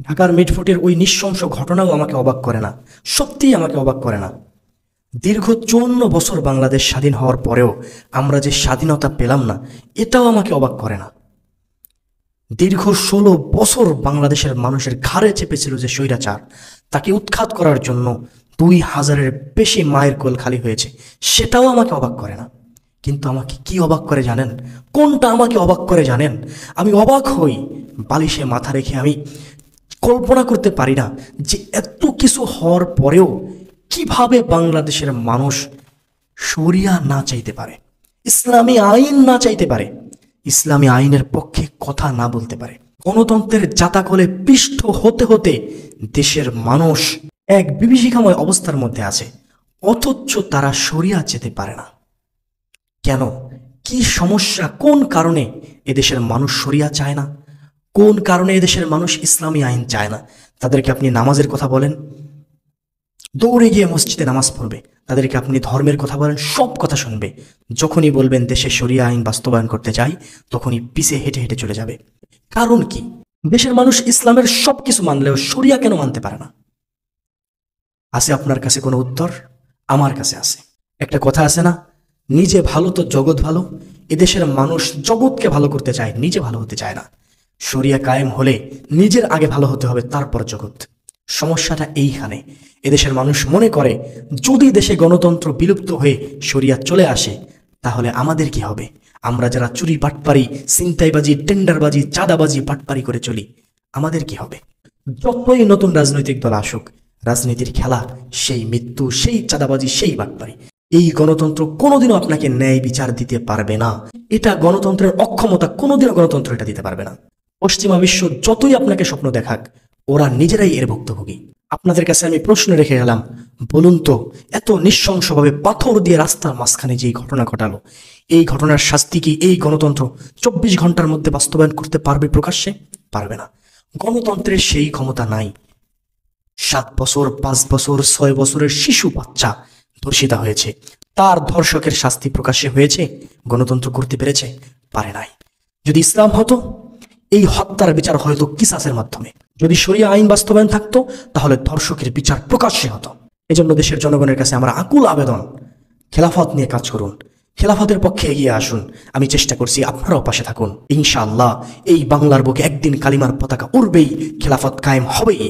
ঢাকার মিটফুটের ওই নৃশংস ঘটনাও আমাকে অবাক করে না, সত্যিই আমাকে অবাক করে না। দীর্ঘ 54 বছর বাংলাদেশ স্বাধীন হওয়ার পরেও আমরা যে স্বাধীনতা পেলাম না, এটাও আমাকে অবাক করে না। দীর্ঘ 16 বছর বাংলাদেশের মানুষের ঘাড়ে চেপেছিল যে স্বৈরাচার, তাকে উৎখাত করার জন্য 2000-এর বেশি মায়ের কোল খালি হয়েছে, সেটাও আমাকে অবাক করে না। কিন্তু আমাকে কি অবাক করে জানেন? কোনটা আমাকে অবাক করে জানেন? আমি অবাক হই, বালিশে মাথা রেখে আমি কল্পনা করতে পারি না যে এত কিছু হওয়ার পরেও কিভাবে বাংলাদেশের মানুষ শরিয়া না চাইতে পারে, ইসলামী আইন না চাইতে পারে, ইসলামী আইনের পক্ষে কথা না বলতে পারে। গণতন্ত্রের জাতাকলে পিষ্ট হতে হতে দেশের মানুষ এক বিভীষিকাময় অবস্থার মধ্যে আছে, অথচ তারা শরিয়া যেতে পারে না। কেন? কি সমস্যা? কোন কারণে এদেশের মানুষ শরিয়া চায় না? কোন কারণে এদেশের মানুষ ইসলামী আইন চায় না? তাদেরকে আপনি নামাজের কথা বলেন, দৌড়ে গিয়ে মসজিদে নামাজ পড়বে। তাদেরকে আপনি ধর্মের কথা বলেন, সব কথা শুনবে। যখনই বলবেন দেশে শরিয়া আইন বাস্তবায়ন করতে চাই, তখনই পিছে হেঁটে হেঁটে চলে যাবে। কারণ কি? দেশের মানুষ ইসলামের সবকিছু মানলেও শরিয়া কেন মানতে পারে না? আছে আপনার কাছে কোনো উত্তর? আমার কাছে আছে। একটা কথা আছে না, নিজে ভালো তো জগৎ ভালো। এদেশের মানুষ জগৎকে ভালো করতে চায়, নিজে ভালো হতে চায় না। শরিয়া কায়েম হলে নিজের আগে ভালো হতে হবে, তারপর জগৎ। সমস্যাটা এইখানে। এদেশের মানুষ মনে করে যদি দেশে গণতন্ত্র বিলুপ্ত হয়ে শরিয়া চলে আসে, তাহলে আমাদের কি হবে? আমরা যারা চুরি বাটপারি, ছিনতাইবাজি, টেন্ডারবাজি, চাঁদাবাজি, বাটপারি করে চলি, আমাদের কি হবে? যতই নতুন রাজনৈতিক দল আসুক, রাজনীতির খেলা সেই মৃত্যু, সেই চাঁদাবাজি, সেই বাটপারি। এই গণতন্ত্র কোনোদিনও আপনাকে ন্যায় বিচার দিতে পারবে না। এটা গণতন্ত্রের অক্ষমতা, কোনোদিনও গণতন্ত্র এটা দিতে পারবে না। পশ্চিমা বিশ্ব যতই আপনাকে স্বপ্ন দেখাক, ওরা নিজেরাই এর ভুক্তভোগী। আপনাদের কাছে আমি প্রশ্ন রেখে গেলাম, বলুন তো, এত নৃশংসভাবে পাথর দিয়ে রাস্তার মাঝখানে যে ঘটনা ঘটালো, এই ঘটনার শাস্তি কি এই গণতন্ত্র 24 ঘন্টার মধ্যে বাস্তবায়ন করতে পারবে? প্রকাশ্যে পারবে না। গণতন্ত্রের সেই ক্ষমতা নাই। 7 বছর, 5 বছর, 6 বছরের শিশু বাচ্চা ধর্ষিতা হয়েছে, তার ধর্ষকের শাস্তি প্রকাশ্যে হয়েছে? গণতন্ত্র করতে পেরেছে? পারে নাই। যদি ইসলাম হতো, এই হত্যার বিচার হয়তো কিসাসের মাধ্যমে। যদি শরিয়া আইন বাস্তবায়ন থাকতো, তাহলে ধর্ষকের বিচার প্রকাশ্যে হতো। এজন্য দেশের জনগণের কাছে আমার আকুল আবেদন, খেলাফত নিয়ে কাজ করুন, খেলাফতের পক্ষে এগিয়ে আসুন। আমি চেষ্টা করছি, আপনারাও পাশে থাকুন। ইনশাআল্লাহ এই বাংলার বুকে একদিন কালিমার পতাকা উড়বেই, খেলাফত কায়েম হবেই।